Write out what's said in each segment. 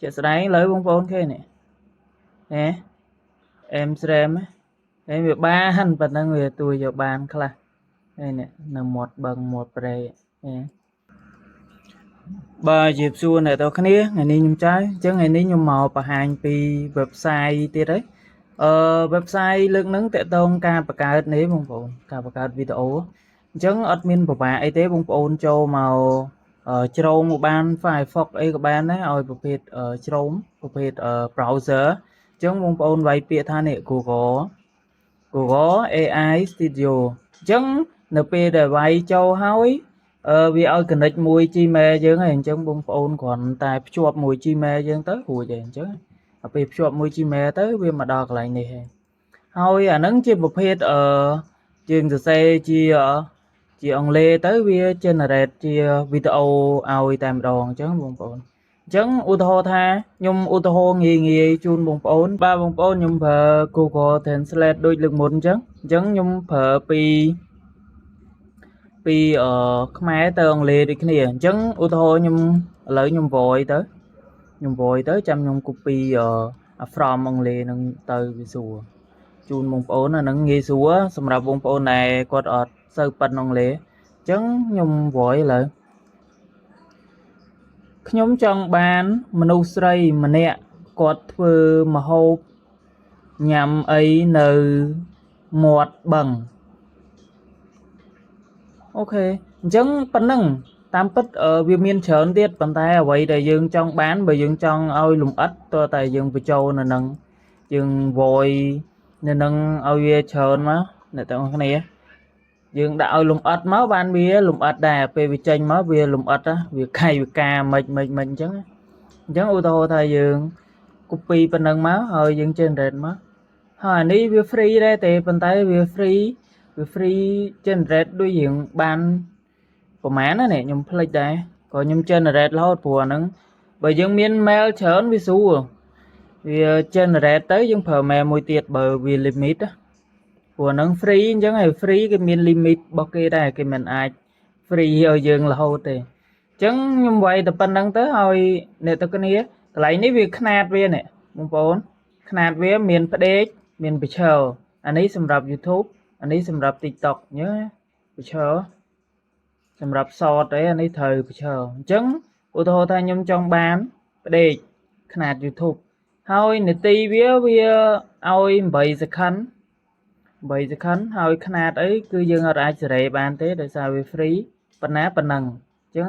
ជាក់ស្ដែងលើបងប្អូនឃើញនេះអេមស្រែមហើយវាបានប៉ុណ្ណឹងវាទួយយកបានខ្លះហើយនេះនៅមាត់បឹងមាត់ព្រែកបាទជម្រាបសួរអ្នកនរគ្នាថ្ងៃនេះខ្ញុំចៅអញ្ចឹងថ្ងៃនេះខ្ញុំមកបង្ហាញពី website ទៀតហើយwebsite លើកហ្នឹងតកតងការបង្កើតនេះបងប្អូនការបង្កើតវីដេអូអញ្ចឹងអត់មានពិបាកអីទេបងប្អូនចូលមកជ្រោមបាន Firefox អីក៏បានដែរឲ្យប្រភេទជ្រោមប្រភេទbrowser អញ្ចឹងបងប្អូនវាយពាក្យថានេះ Google AI Studio អញ្ចឹងនៅពេលដែលវាយចូលហើយវាឲ្យ connect មួយ Gmail យើងហើយអញ្ចឹងបងប្អូនគ្រាន់តែភ្ជាប់មួយ Gmail យើងទៅរួចហើយអញ្ចឹងដល់ពេលភ្ជាប់មួយ Gmail ទៅវាមកដល់កន្លែងនេះហើយអាហ្នឹងជាប្រភេទយើងសរសេរជាអង់គ្លេសទៅវា generate ជាវីដេអូឲ្យតែម្ដងអញ្ចឹងបងប្អូនអញ្ចឹងឧទាហរណ៍ថាខ្ញុំឧទាហរណ៍ងាយជូនបងប្អូនបាទបងប្អូនខ្ញុំប្រើ Google Translate ដូចលើកមុនអញ្ចឹងខ្ញុំប្រើពីខ្មែរទៅអង់គ្លេសដូចគ្នាអញ្ចឹងឧទាហរណ៍ខ្ញុំឥឡូវខ្ញុំ voice ទៅចាំខ្ញុំ copy from អង់គ្លេសនឹងទៅវាសួរជូនបងប្អូនអានឹងងាយស្រួលសម្រាប់បងប្អូនដែលគាត់អត់សូវប៉ិនអង់គ្លេសអញ្ចឹងខ្ញុំ voice ឥឡូវខ្ញុំចង់បានមនុស្សស្រីម្នាក់គាត់ធ្វើម្ហូបញ៉ាំអីនៅមាត់បឹងអូខេអញ្ចឹងប៉ុណ្ណឹងតាមពិតវាមានច្រើនទៀតប៉ុន្តែអ្វីដែលយើងចង់បានបើយើងចង់ឲ្យលម្អិតតើតែយើងបញ្ចូលនៅនឹងយើង voice នៅនឹងឲ្យវាច្រើនមកអ្នកទាំងអស់គ្នាយើងដាក់ឲ្យលម្អិតមកបានវាលម្អិតដែរពេលវាចេញមកវាលម្អិតវាកាយវាការមិនអញ្ចឹងឧទាហរណ៍ថាយើង copy ប៉ុណ្ណឹងមកហើយយើង generate មកហើយអានេះវា free ដែរទេប៉ុន្តែវា free generate ដូចរៀងបានប្រហែលណានេះខ្ញុំភ្លេចដែរក៏ខ្ញុំ generate រហូតព្រោះអាហ្នឹងបើយើងមាន mail ច្រើនវាស្រួលវា generate ទៅយើងប្រើ mail មួយទៀតបើវា limit ព្រោះហ្នឹង free អញ្ចឹងហើយ free គេមាន limit របស់គេដែរគេមិនអាច free ឲ្យយើងរហូតទេអញ្ចឹងខ្ញុំវាយតែប៉ុណ្្នឹងទៅឲ្យអ្នកទាំងគ្នាកន្លែងនេះវាຂ្នាតវានេះបងប្អូនຂ្នាតវាមានផ្ដេកមានប៊ិឈើអានេះសម្រាប់ YouTube អានេះសម្រាប់ TikTok ញ៉ើប៊ិឈើសម្រាប់ short ទេអានេះត្រូវប៊ិឈើអញ្ចឹងឧទាហរណ៍ថាខ្ញុំចង់បានផ្ដេកຂ្នាត YouTube ហើយនាទីវាឲ្យ8 second ហើយຂ្នាតអីគឺយើងអត់អាចសេរីបានទេដោយសារវា free ប៉ុណ្ណឹងអញ្ចឹង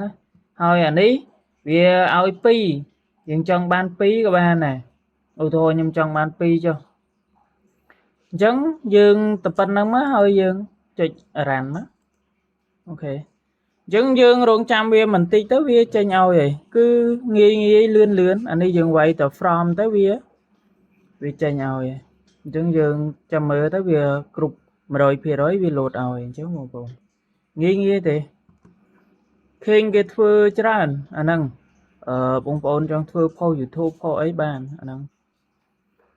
ហើយអានេះវាឲ្យ2យើងចង់បាន2ក៏បានដែរឧទាហរណ៍ខ្ញុំចង់បាន2ចុះអញ្ចឹងយើងទៅប៉ុណ្្នឹងមកហើយយើងចុច run មកអូខេអញ្ចឹងយើងរងចាំវាបន្តិចទៅវាចេញឲ្យហើយគឺងាយលឿនអានេះយើងវាយទៅ from ទៅវាចេញឲ្យអញ្ចឹងយើងចាំមើលទៅវាគ្រប់ 100% វាលោតឲ្យអញ្ចឹងបងប្អូនងាយទេឃើញគេធ្វើច្រើនអាហ្នឹងបងប្អូនចង់ធ្វើ post YouTube ផុសអីបានអាហ្នឹង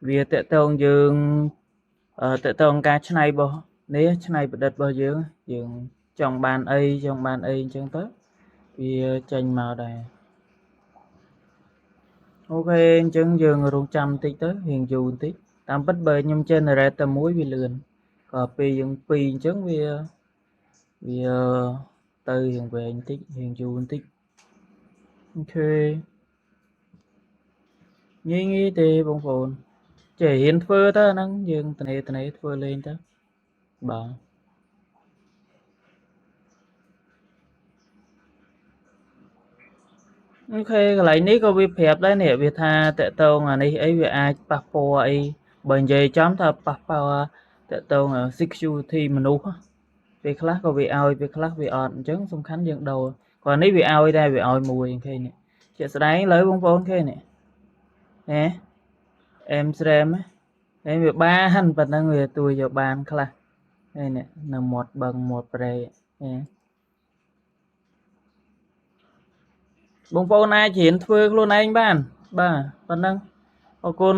វាតកតងយើងតកតងការច្នៃរបស់នេះច្នៃប្រឌិតរបស់យើងចង់បានអីអញ្ចឹងទៅវាចេញមកដែរអូខេអញ្ចឹងយើងរងចាំបន្តិចទៅរៀងយូរបន្តិចតាមពិតបើខ្ញុំ generate តែមួយវាលឿនក៏ពេលយើង2អញ្ចឹងវាទៅរៀងវែងបន្តិចរៀងយូរបន្តិចអូខេងាយទេបងប្អូនចេះរៀនធ្វើទៅអាហ្នឹងយើងត្នេធ្វើលេងទៅបាទអូខេកន្លែងនេះក៏វាប្រាប់ដែរនេះវាថាតកតងអានេះអីវាអាចប៉ះពាល់អីបើនិយាយចំថាប៉ះពាល់តកតង security មនុស្សពេលខ្លះក៏វាឲ្យពេលខ្លះវាអត់អញ្ចឹងសំខាន់យើងដូរគ្រាន់នេះវាឲ្យដែរវាឲ្យមួយឃើញនេះជាក់ស្ដែងលើបងប្អូនឃើញនេះអេមស្រែមហើយវាបានប៉ុណ្ណឹងវាទួយយកបានខ្លះហើយនេះនៅមាត់បឹងមាត់ព្រែកបងប្អូនអាចរៀនធ្វើខ្លួនឯងបានបាទប៉ុណ្ណឹងអរគុណ